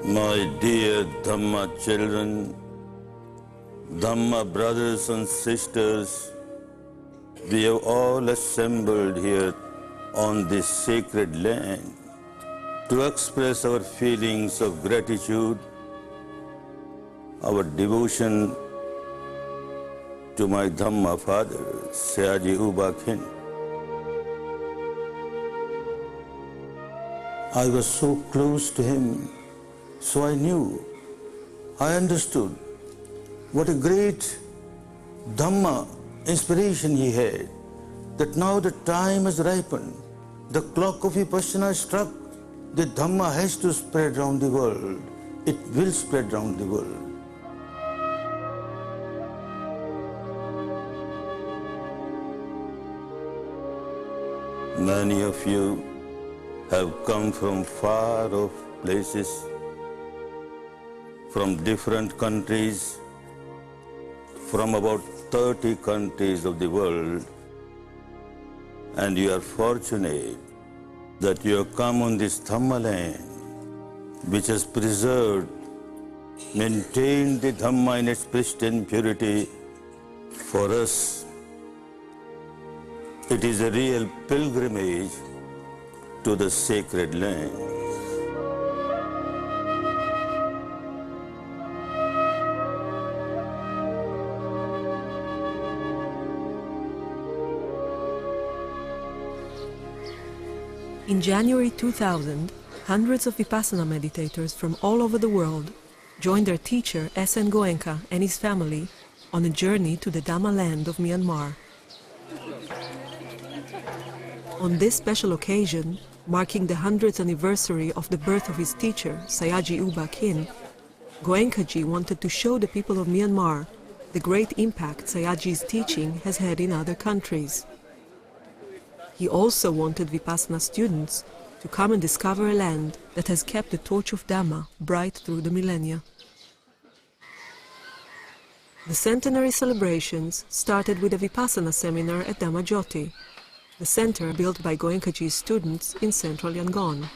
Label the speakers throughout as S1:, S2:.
S1: My dear Dhamma children, Dhamma brothers and sisters, we have all assembled here on this sacred land to express our feelings of gratitude, our devotion to my Dhamma father, Sayaджи U Ba Kхина. I was so close to him, so I knew, I understood what a great Dhamma inspiration he had, that now the time has ripened, the clock of Vipassana struck, the Dhamma has to spread around the world. It will spread around the world. Many of you have come from far off places, from different countries, from about 30 countries of the world, and you are fortunate that you have come on this Dhamma land, which has preserved, maintained the Dhamma in its pristine purity for us. It is a real pilgrimage to the sacred land.
S2: In January 2000, hundreds of Vipassana meditators from all over the world joined their teacher S.N. Goenka and his family on a journey to the Dhamma land of Myanmar. On this special occasion, marking the 100th anniversary of the birth of his teacher, Sayaджи U Ba Kхina, Goenka-ji wanted to show the people of Myanmar the great impact Sayaджi's teaching has had in other countries. He also wanted Vipassana students to come and discover a land that has kept the torch of Dhamma bright through the millennia. The centenary celebrations started with a Vipassana seminar at Dhammajyoti, the center built by Goenka-ji's students in central Yangon.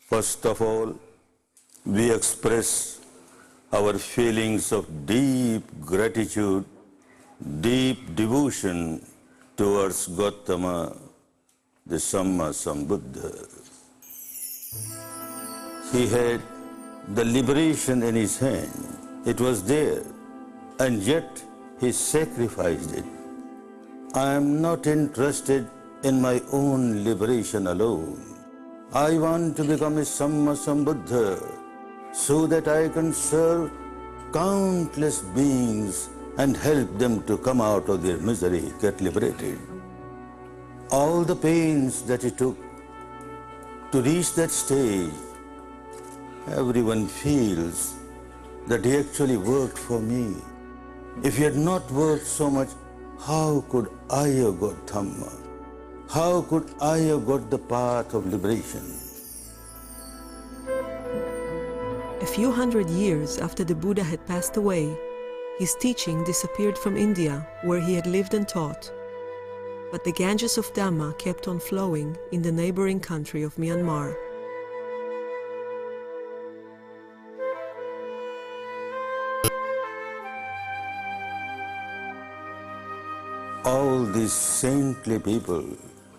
S1: First of all, we express our feelings of deep gratitude, deep devotion towards Gautama, the Samma Sambuddha. He had the liberation in his hand. It was there, and yet he sacrificed it. I am not interested in my own liberation alone. I want to become a Samma Sambuddha so that I can serve countless beings and help them to come out of their misery, get liberated. All the pains that he took to reach that stage, everyone feels that he actually worked for me. If he had not worked so much, how could I have got Dhamma? How could I have got the path of liberation?
S2: A few hundred years after the Buddha had passed away, His teaching disappeared from India, where he had lived and taught. But the Ganges of Dhamma kept on flowing in the neighboring country of Myanmar.
S1: All these saintly people,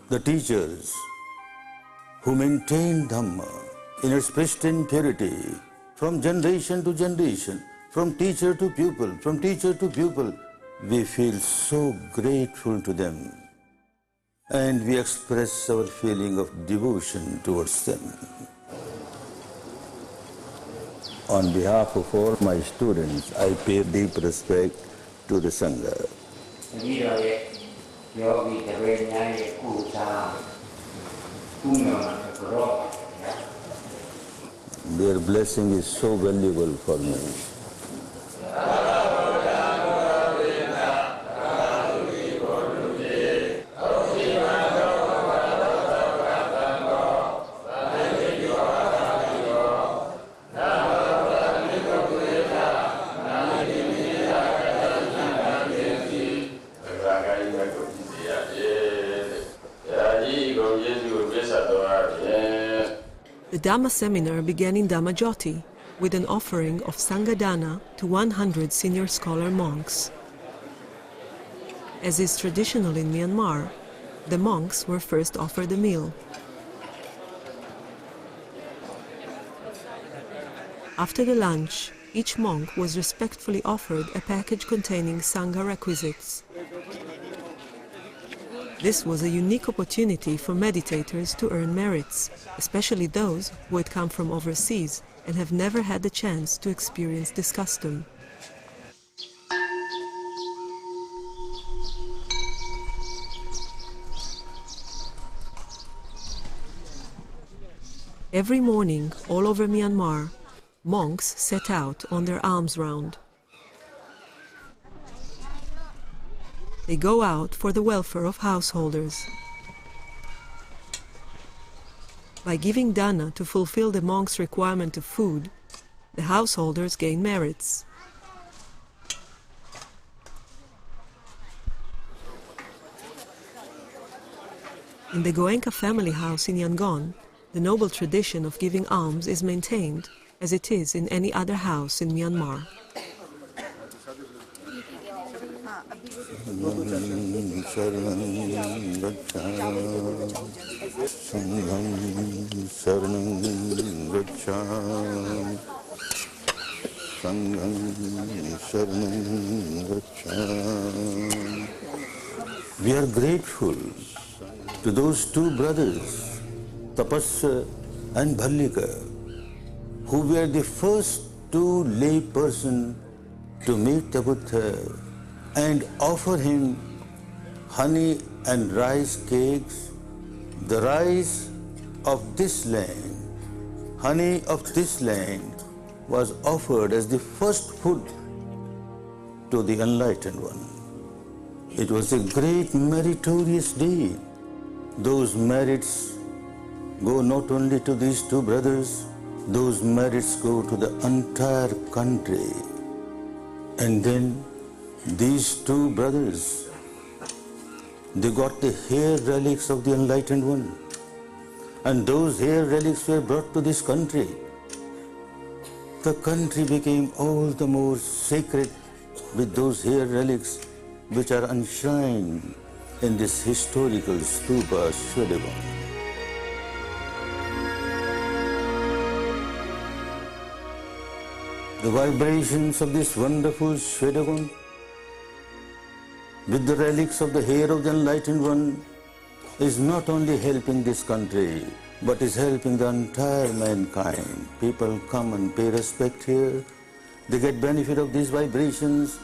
S1: the teachers, who maintained Dhamma in its pristine purity, from generation to generation, from teacher to pupil, we feel so grateful to them, and we express our feeling of devotion towards them. On behalf of all my students, I pay deep respect to the Sangha. Their blessing is so valuable for me.
S2: The Dhamma seminar began in Dhammajyoti with an offering of Sanghadana to 100 senior scholar monks. As is traditional in Myanmar, the monks were first offered a meal. After the lunch, each monk was respectfully offered a package containing Sangha requisites. This was a unique opportunity for meditators to earn merits, especially those who had come from overseas and have never had the chance to experience this custom. Every morning, all over Myanmar, monks set out on their alms round. They go out for the welfare of householders. By giving dana to fulfill the monks' requirement of food, the householders gain merits. In the Goenka family house in Yangon, the noble tradition of giving alms is maintained, as it is in any other house in Myanmar.
S1: We are grateful to those two brothers, Tapasya and Bhallika, who were the first two lay persons to meet the Buddha and offer him honey and rice cakes, the rice of this land, honey of this land was offered as the first food to the enlightened one. It was a great meritorious deed. Those merits go not only to these two brothers, those merits go to the entire country. And then these two brothers, they got the hair relics of the enlightened one. And those hair relics were brought to this country. The country became all the more sacred with those hair relics which are enshrined in this historical stupa Shwedagon. The vibrations of this wonderful Shwedagon with the relics of the hair of the enlightened one is not only helping this country, but is helping the entire mankind. People come and pay respect here, they get benefit of these vibrations,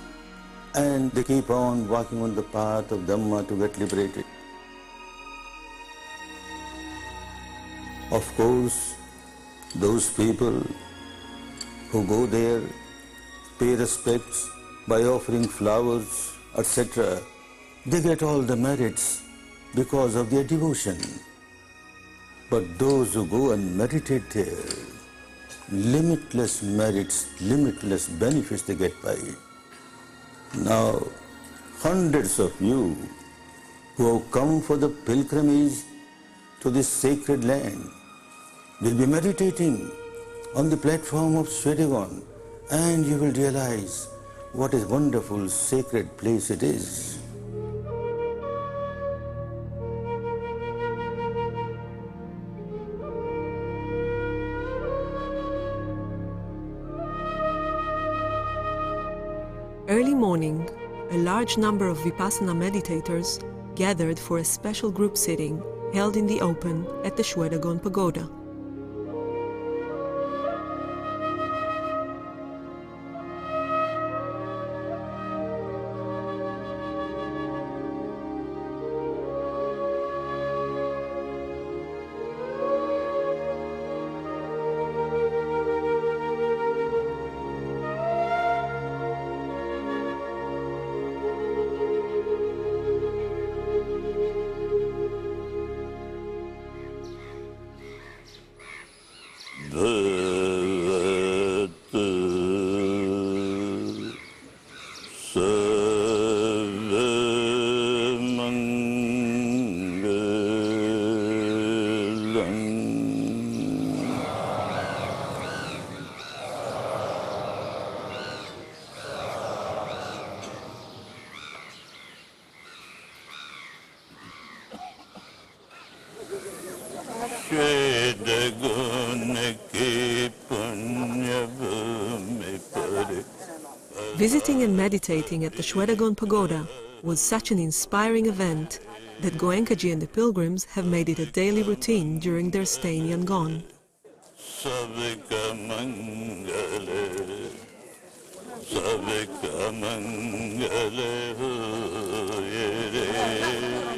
S1: and they keep on walking on the path of Dhamma to get liberated. Of course, those people who go there, pay respects by offering flowers, etc., they get all the merits because of their devotion. But those who go and meditate there, limitless merits, limitless benefits they get by it. Now, hundreds of you who have come for the pilgrimage to this sacred land will be meditating on the platform of Swedigon, and you will realize what a wonderful sacred place it is.
S2: Early morning, a large number of Vipassana meditators gathered for a special group sitting held in the open at the Shwedagon Pagoda. Visiting and meditating at the Shwedagon Pagoda was such an inspiring event that Goenki-ji and the pilgrims have made it a daily routine during their stay in Yangon.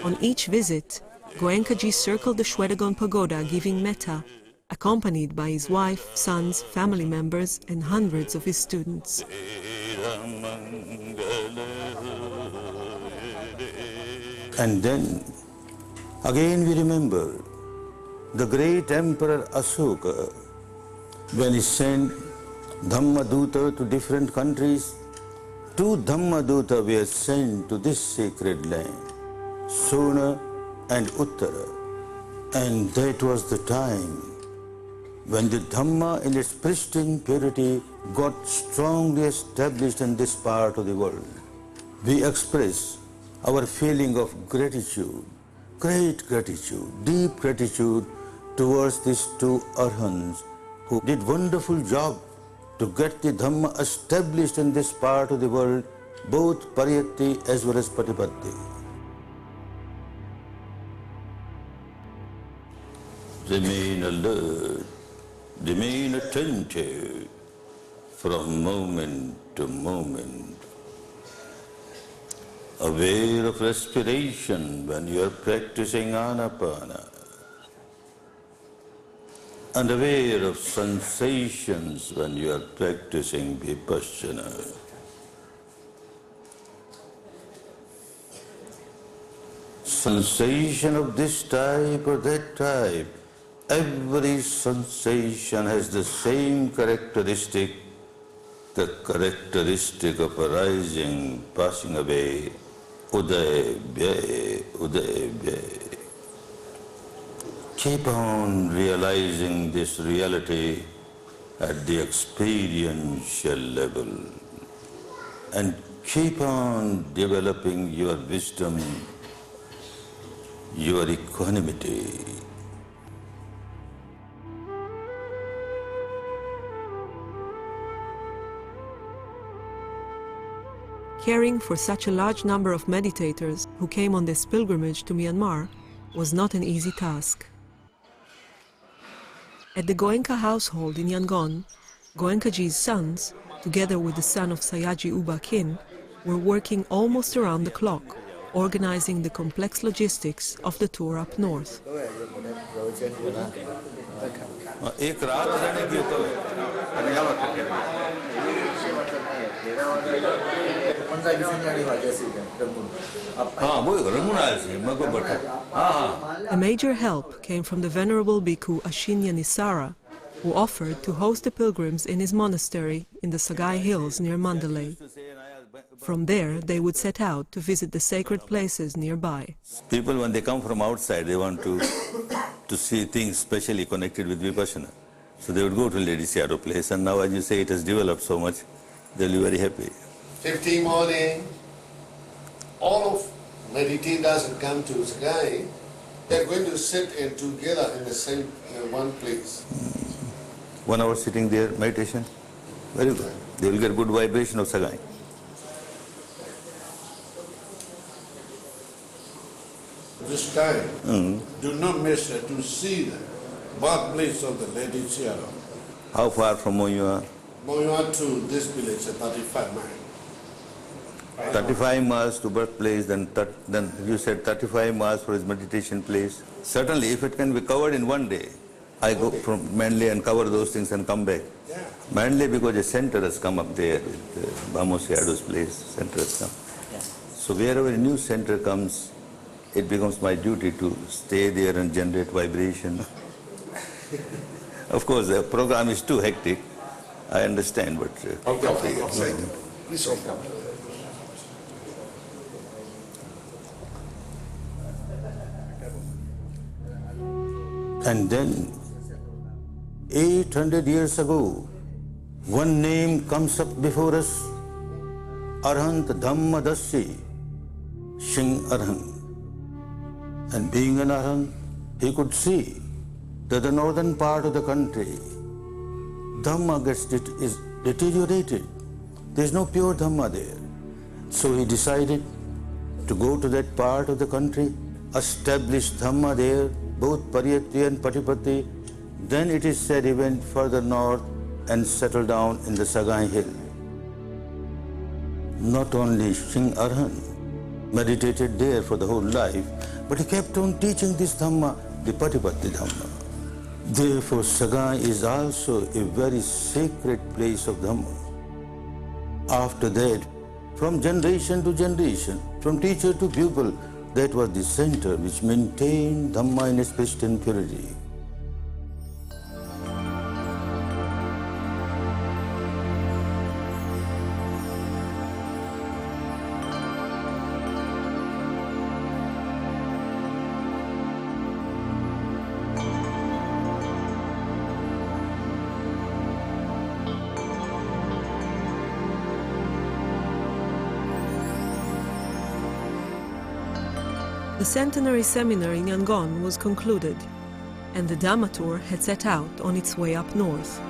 S2: On each visit, Goenki-ji circled the Shwedagon Pagoda giving metta, accompanied by his wife, sons, family members, and hundreds of his students.
S1: And then, again we remember the great Emperor Ashoka, when he sent Dhammaduta to different countries. 2 Dhammaduta were sent to this sacred land, Sona and Uttara, and that was the time when the Dhamma in its pristine purity got strongly established in this part of the world. We express our feeling of gratitude, great gratitude, deep gratitude towards these 2 Arhants who did wonderful job to get the Dhamma established in this part of the world, both Pariyatti as well as Patipatti. Remain alert, remain attentive from moment to moment, aware of respiration when you are practicing Anapana, and aware of sensations when you are practicing Vipassana. Sensation of this type or that type, every sensation has the same characteristic, the characteristic of arising, passing away, uday, vyay, uday, vyay. Keep on realizing this reality at the experiential level and keep on developing your wisdom, your equanimity.
S2: Caring for such a large number of meditators who came on this pilgrimage to Myanmar was not an easy task. At the Goenka household in Yangon, Goenka-ji's sons, together with the son of Sayaджи У Ба Кхина, were working almost around the clock, organizing the complex logistics of the tour up north. A major help came from the Venerable Bhikkhu Ashinya Nisara, who offered to host the pilgrims in his monastery in the Sagai Hills near Mandalay. From there, they would set out to visit the sacred places nearby.
S1: People, when they come from outside, they want to see things specially connected with Vipassana. So they would go to Lady Shadow place, and now as you say, it has developed so much, they'll be very happy.
S3: 15 morning, all of meditators who come to Sagai, they're going to sit in together in the same one place.
S1: 1 hour sitting there, meditation, very good. They will get good vibration of Sagai.
S3: This time, do not miss to see the birthplace of the Lady Shadow.
S1: How far from Moyua?
S3: Moyua to this village, 35 miles.
S1: 35 miles to birthplace, then you said 35 miles for his meditation place. Certainly, if it can be covered in one day, I go from Manly and cover those things and come back.
S3: Yeah.
S1: Manly because a center has come up there, with Bamos Yadu's place, center has come.
S4: Yeah.
S1: So wherever a new center comes, it becomes my duty to stay there and generate vibration. Of course, the program is too hectic, I understand, but...
S3: Please welcome.
S1: And then, 800 years ago, one name comes up before us, Arhant Dhammadassi, Singh Arhant. And being an Arhant, he could see that the northern part of the country, Dhamma is deteriorated. There is no pure Dhamma there. So he decided to go to that part of the country, establish Dhamma there, both Pariyatti and Patipatti. Then it is said he went further north and settled down in the Sagai hill. Not only Singh Arhant meditated there for the whole life, but he kept on teaching this Dhamma, the Patipatti Dhamma. Therefore, Sagai is also a very sacred place of Dhamma. After that, from generation to generation, from teacher to pupil, that was the center which maintained Dhamma in its pristine purity.
S2: The centenary seminar in Yangon was concluded, and the Dhamma tour had set out on its way up north.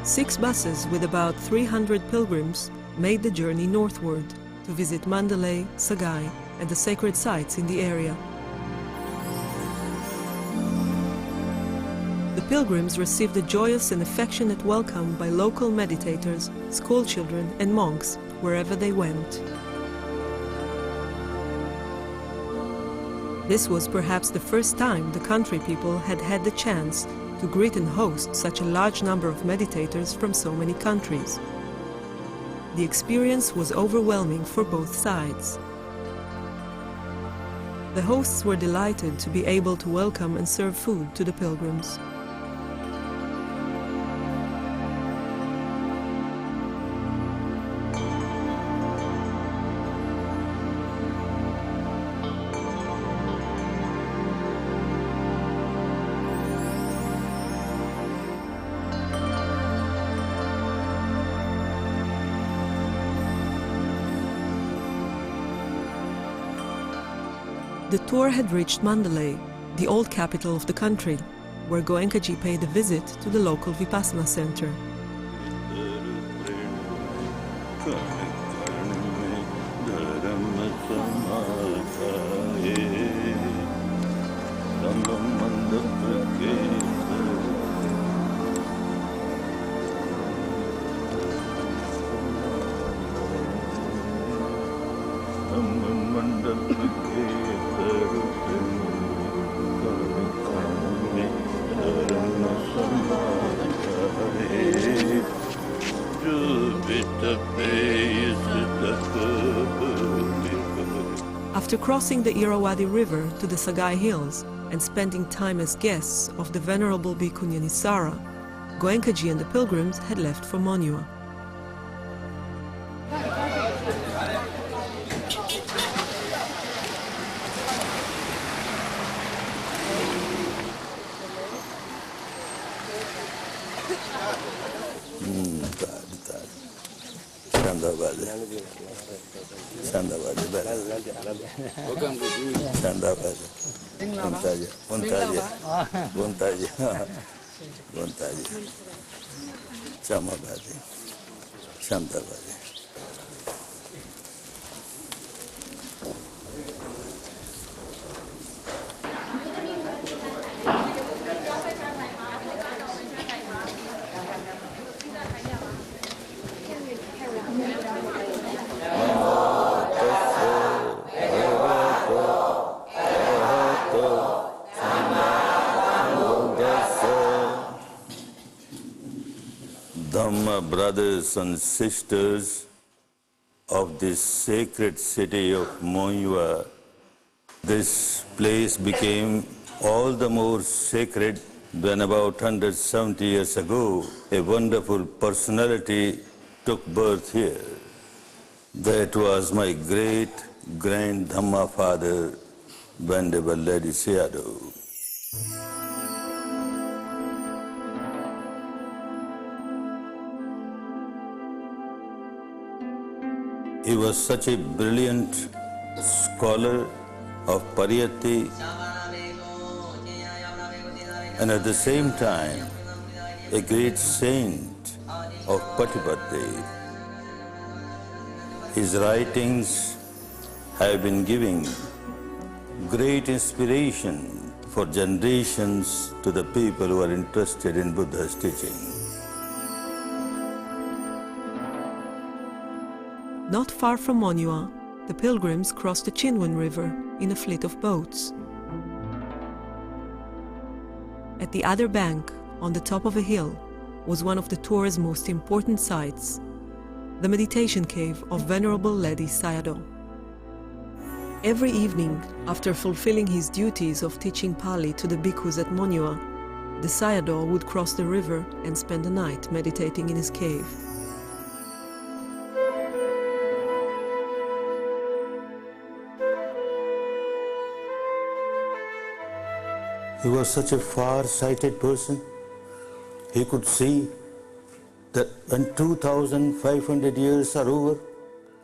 S2: Six buses with about 300 pilgrims made the journey northward to visit Mandalay, Sagai, and the sacred sites in the area. The pilgrims received a joyous and affectionate welcome by local meditators, schoolchildren, and monks wherever they went. This was perhaps the first time the country people had had the chance to greet and host such a large number of meditators from so many countries. The experience was overwhelming for both sides. The hosts were delighted to be able to welcome and serve food to the pilgrims. The tour had reached Mandalay, the old capital of the country, where Goenki-ji paid a visit to the local Vipassana center. After crossing the Irrawaddy River to the Sagai Hills and spending time as guests of the Venerable Bhikkhu Nisara, Goenki-ji and the pilgrims had left for Monywa.
S1: Brothers and sisters of this sacred city of Monywa, this place became all the more sacred when about 170 years ago a wonderful personality took birth here. That was my great-grand Dhamma father, Venerable Ledi Sayadaw. He was such a brilliant scholar of Pariyatti and at the same time a great saint of Patipatti. His writings have been giving great inspiration for generations to the people who are interested in Buddha's teaching.
S2: Not far from Monywa, the pilgrims crossed the Chinwan River in a fleet of boats. At the other bank, on the top of a hill, was one of the tour's most important sites, the meditation cave of Venerable Ledi Sayadaw. Every evening, after fulfilling his duties of teaching Pali to the bhikkhus at Monywa, the Sayadaw would cross the river and spend the night meditating in his cave.
S1: He was such a far-sighted person. He could see that when 2,500 years are over,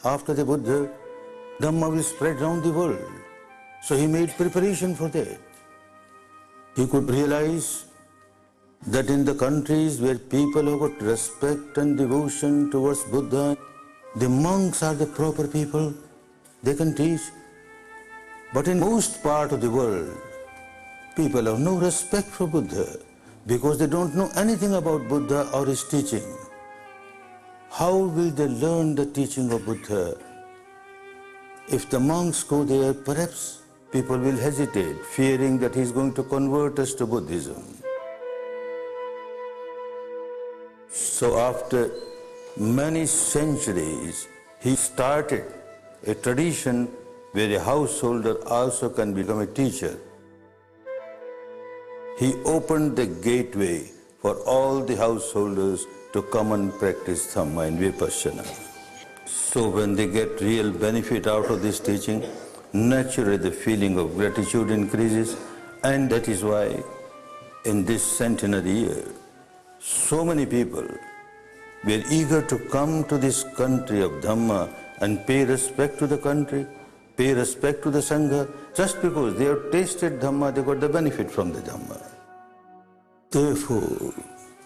S1: after the Buddha, Dhamma will spread around the world. So he made preparation for that. He could realize that in the countries where people have got respect and devotion towards Buddha, the monks are the proper people. They can teach. But in most part of the world, people have no respect for Buddha because they don't know anything about Buddha or his teaching. How will they learn the teaching of Buddha? If the monks go there, perhaps people will hesitate, fearing that he is going to convert us to Buddhism. So after many centuries, he started a tradition where a householder also can become a teacher. He opened the gateway for all the householders to come and practice Dhamma and Vipassana. So when they get real benefit out of this teaching, naturally the feeling of gratitude increases, and that is why in this centenary year, so many people were eager to come to this country of Dhamma and pay respect to the country, pay respect to the Sangha, just because they have tasted Dhamma, they got the benefit from the Dhamma. Therefore,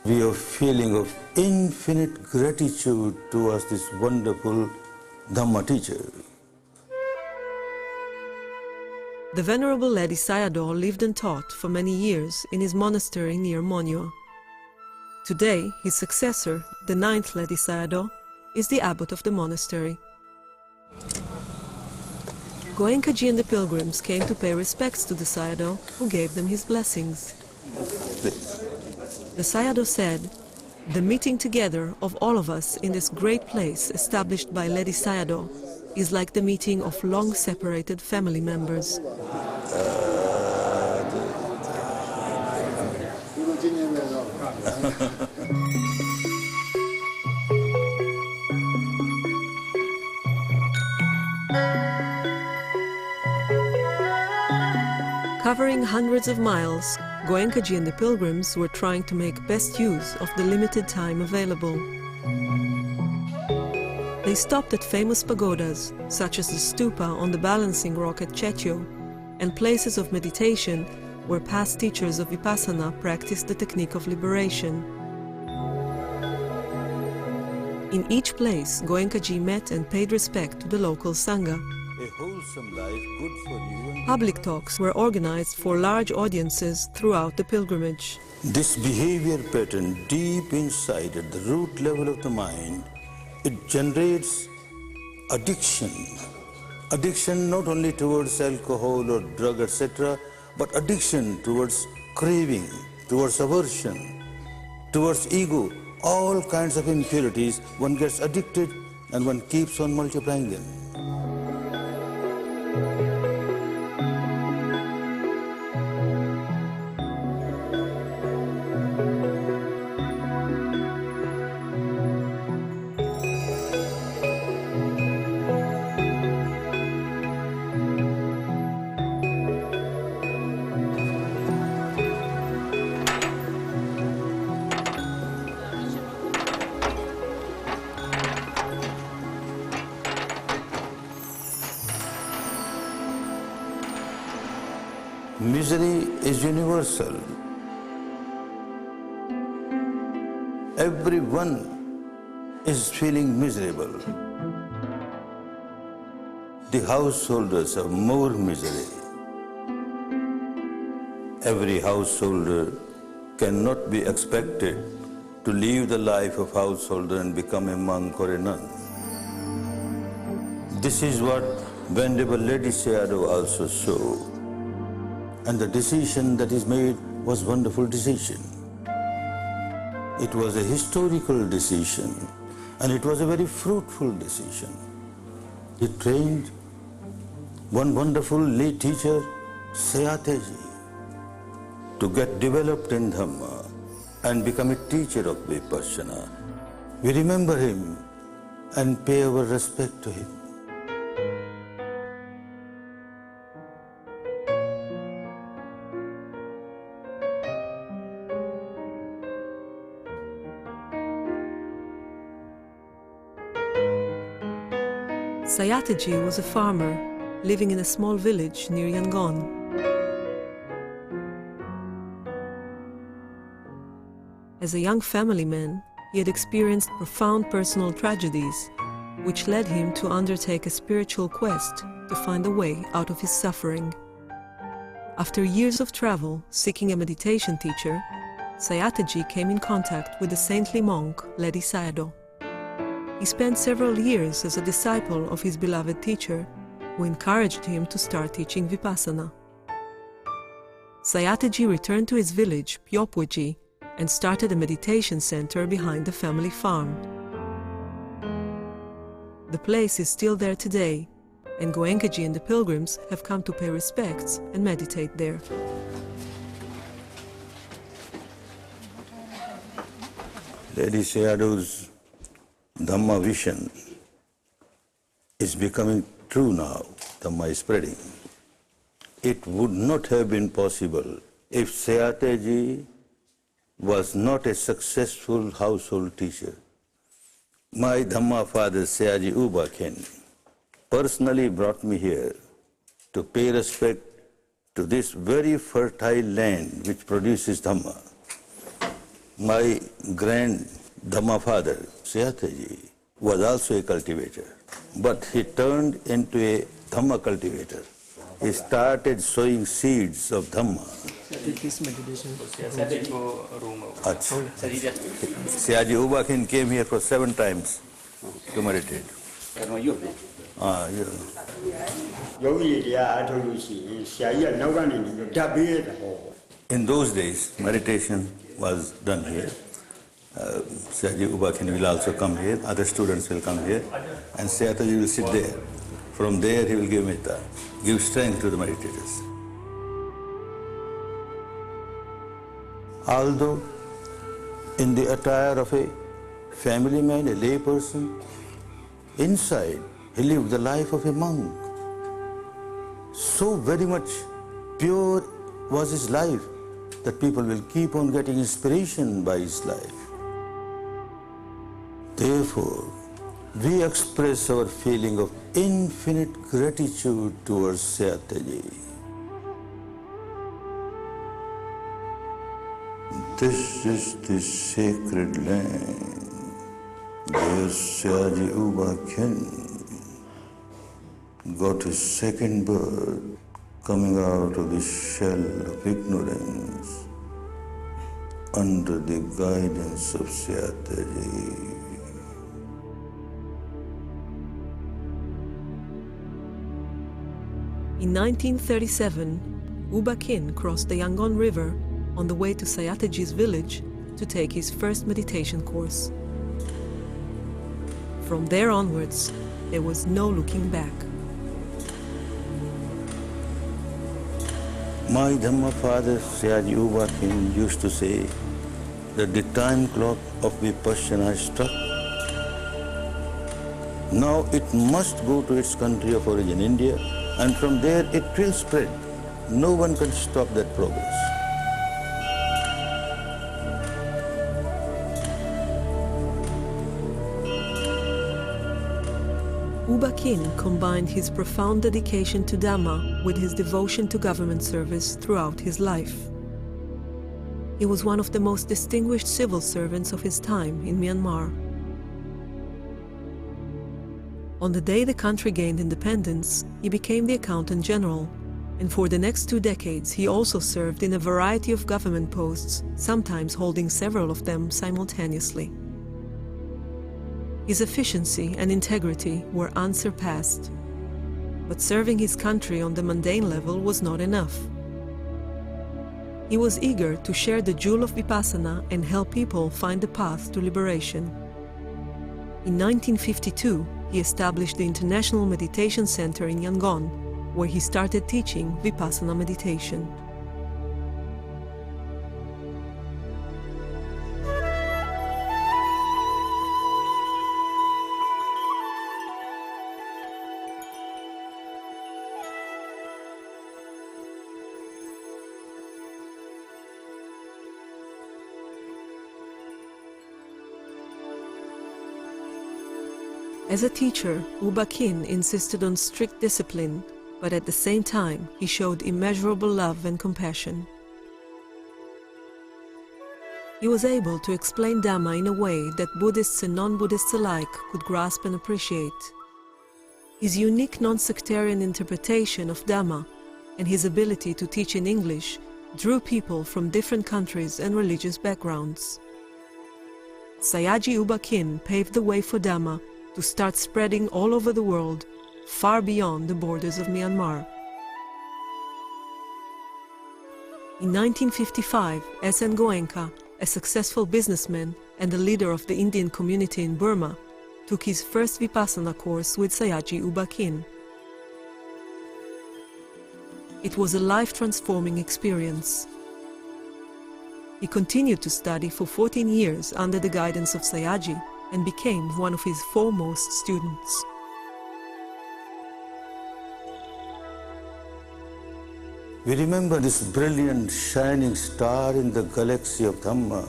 S1: we have a feeling of infinite gratitude towards this wonderful Dhamma teacher.
S2: The Venerable Ledi Sayadaw lived and taught for many years in his monastery near Monywa. Today, his successor, the 9th Ledi Sayadaw, is the abbot of the monastery. Goenki-ji and the pilgrims came to pay respects to the Sayadaw, who gave them his blessings. The Sayadaw said, "The meeting together of all of us in this great place established by Ledi Sayadaw is like the meeting of long-separated family members." Covering hundreds of miles, Goenka-ji and the pilgrims were trying to make best use of the limited time available. They stopped at famous pagodas, such as the stupa on the balancing rock at Chetyo, and places of meditation where past teachers of Vipassana practiced the technique of liberation. In each place, Goenka-ji met and paid respect to the local Sangha.
S1: A wholesome life, good for you.
S2: Public talks were organized for large audiences throughout the pilgrimage.
S1: This behavior pattern deep inside at the root level of the mind, it generates addiction. Addiction not only towards alcohol or drug, etc., but addiction towards craving, towards aversion, towards ego. All kinds of impurities, one gets addicted and one keeps on multiplying them. Misery is universal. Everyone is feeling miserable. The householders have more misery. Every householder cannot be expected to live the life of householder and become a monk or a nun. This is what Venerable Lady Sayaджи also saw. And the decision that is made was wonderful decision. It was a historical decision, and it was a very fruitful decision. He trained one wonderful lay teacher, Sayaджи, to get developed in Dhamma and become a teacher of Vipassana. We remember him and pay our respect to him.
S2: Sayaджi was a farmer living in a small village near Yangon. As a young family man, he had experienced profound personal tragedies, which led him to undertake a spiritual quest to find a way out of his suffering. After years of travel seeking a meditation teacher, Sayaджi came in contact with the saintly monk Ledi Sayadaw. He spent several years as a disciple of his beloved teacher, who encouraged him to start teaching Vipassana. Sayaджi returned to his village, Pyopweji, and started a meditation center behind the family farm. The place is still there today, and Goenka-ji and the pilgrims have come to pay respects and meditate there.
S1: Lady Sayaджi's Dhamma vision is becoming true now. Dhamma is spreading. It would not have been possible if Sayaджi was not a successful household teacher. My Dhamma father, Sayaджi U Ba Kkhina, personally brought me here to pay respect to this very fertile land which produces Dhamma. My grand Dhamma father, Sayaджi, was also a cultivator, but he turned into a Dhamma cultivator. He started sowing seeds of Dhamma. Sayaджi U Ba Kkhina came here for 7 times to meditate. In those days, meditation was done here. Sayaджi U Ba Kkhina will also come here, other students will come here, and Sayaджi will sit there. From there he will give metta, give strength to the meditators. Although in the attire of a family man, a lay person. Inside, he lived the life of a monk. So very much pure was his life that people will keep on getting inspiration by his life. Therefore, we express our feeling of infinite gratitude towards Syateji. This is the sacred land where Sayaджи У Ба Кхина got his second birth, coming out of the shell of ignorance under the guidance of Syateji.
S2: In 1937, U Ba Khin crossed the Yangon River on the way to Sayateji's village to take his first meditation course. From there onwards, there was no looking back.
S1: My Dhamma father, Sayaджи U Ba Khin, used to say that the time clock of Vipassana has struck. Now it must go to its country of origin, India, and from there it will spread. No one can stop that progress.
S2: U Ba Khin combined his profound dedication to Dhamma with his devotion to government service throughout his life. He was one of the most distinguished civil servants of his time in Myanmar. On the day the country gained independence, he became the Accountant General, and for the next 2 decades he also served in a variety of government posts, sometimes holding several of them simultaneously. His efficiency and integrity were unsurpassed, but serving his country on the mundane level was not enough. He was eager to share the jewel of Vipassana and help people find the path to liberation. In 1952, he established the International Meditation Center in Yangon, where he started teaching Vipassana meditation. As a teacher, U Ba Khin insisted on strict discipline, but at the same time, he showed immeasurable love and compassion. He was able to explain Dhamma in a way that Buddhists and non-Buddhists alike could grasp and appreciate. His unique non-sectarian interpretation of Dhamma and his ability to teach in English drew people from different countries and religious backgrounds. Sayaджи U Ba Khin paved the way for Dhamma to start spreading all over the world, far beyond the borders of Myanmar. In 1955, S.N. Goenka, a successful businessman and the leader of the Indian community in Burma, took his first Vipassana course with Sayaджи U Ba Khin. It was a life-transforming experience. He continued to study for 14 years under the guidance of Sayaджi and became one of his foremost students.
S1: We remember this brilliant shining star in the galaxy of Dhamma,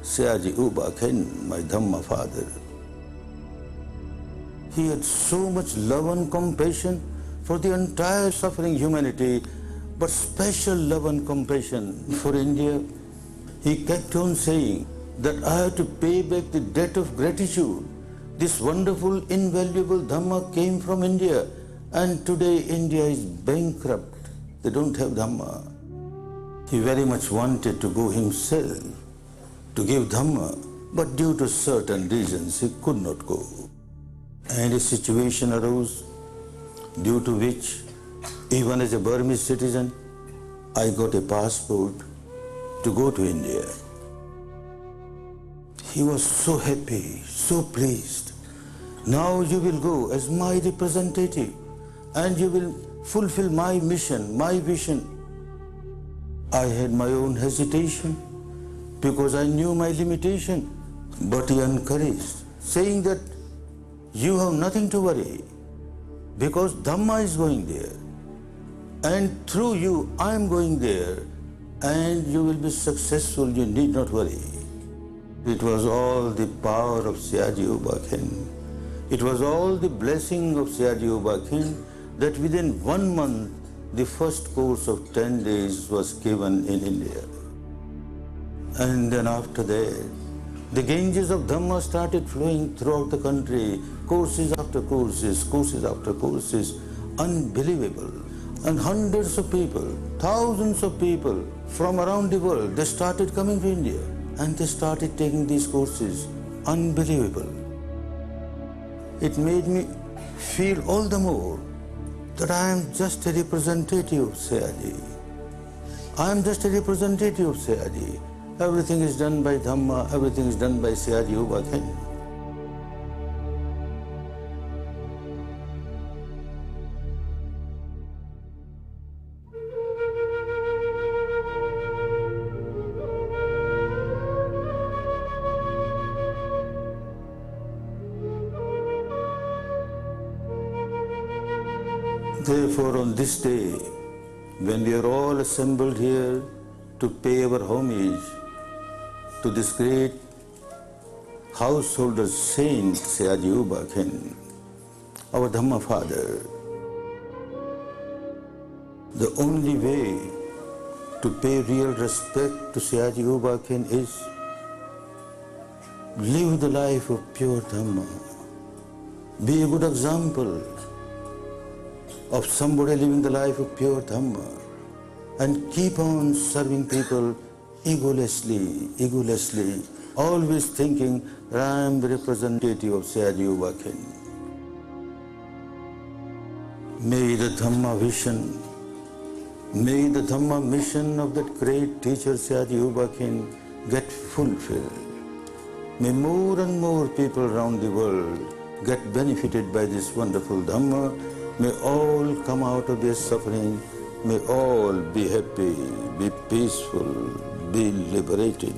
S1: Sayaджи U Ba Khin, my Dhamma father. He had so much love and compassion for the entire suffering humanity, but special love and compassion for India. He kept on saying that I have to pay back the debt of gratitude. This wonderful, invaluable Dhamma came from India, and today India is bankrupt. They don't have Dhamma. He very much wanted to go himself to give Dhamma, but due to certain reasons he could not go. And a situation arose due to which, even as a Burmese citizen, I got a passport to go to India. He was so happy, so pleased. Now you will go as my representative and you will fulfill my mission, my vision. I had my own hesitation, because I knew my limitation. But he encouraged, saying that you have nothing to worry, because Dhamma is going there. And through you, I am going there, and you will be successful, you need not worry. It was all the power of Sayaджi U Ba Kхina. It was all the blessing of Sayaджi U Ba Kхina that within 1 month, the first course of 10 days was given in India. And then after that, the Ganges of Dhamma started flowing throughout the country, courses after courses, courses after courses, unbelievable. And hundreds of people, thousands of people from around the world, they started coming to India and they started taking these courses. Unbelievable. It made me feel all the more that I am just a representative of Sayaджi. I am just a representative of Sayaджi. Everything is done by Dhamma, everything is done by Sayaджi U Ba Kхina. Therefore, on this day, when we are all assembled here to pay our homage to this great householder saint, Sayaджi U Ba Kхina, our Dhamma father, the only way to pay real respect to Sayaджi U Ba Kхina is live the life of pure Dhamma. Be a good example of somebody living the life of pure Dhamma, and keep on serving people egolessly, always thinking that I am the representative of Sayaджi U Ba Kхina. May the Dhamma vision, may the Dhamma mission of that great teacher Sayaджi U Ba Kхina get fulfilled. May more and more people around the world get benefited by this wonderful Dhamma. May all come out of their suffering. May all be happy, be peaceful, be liberated.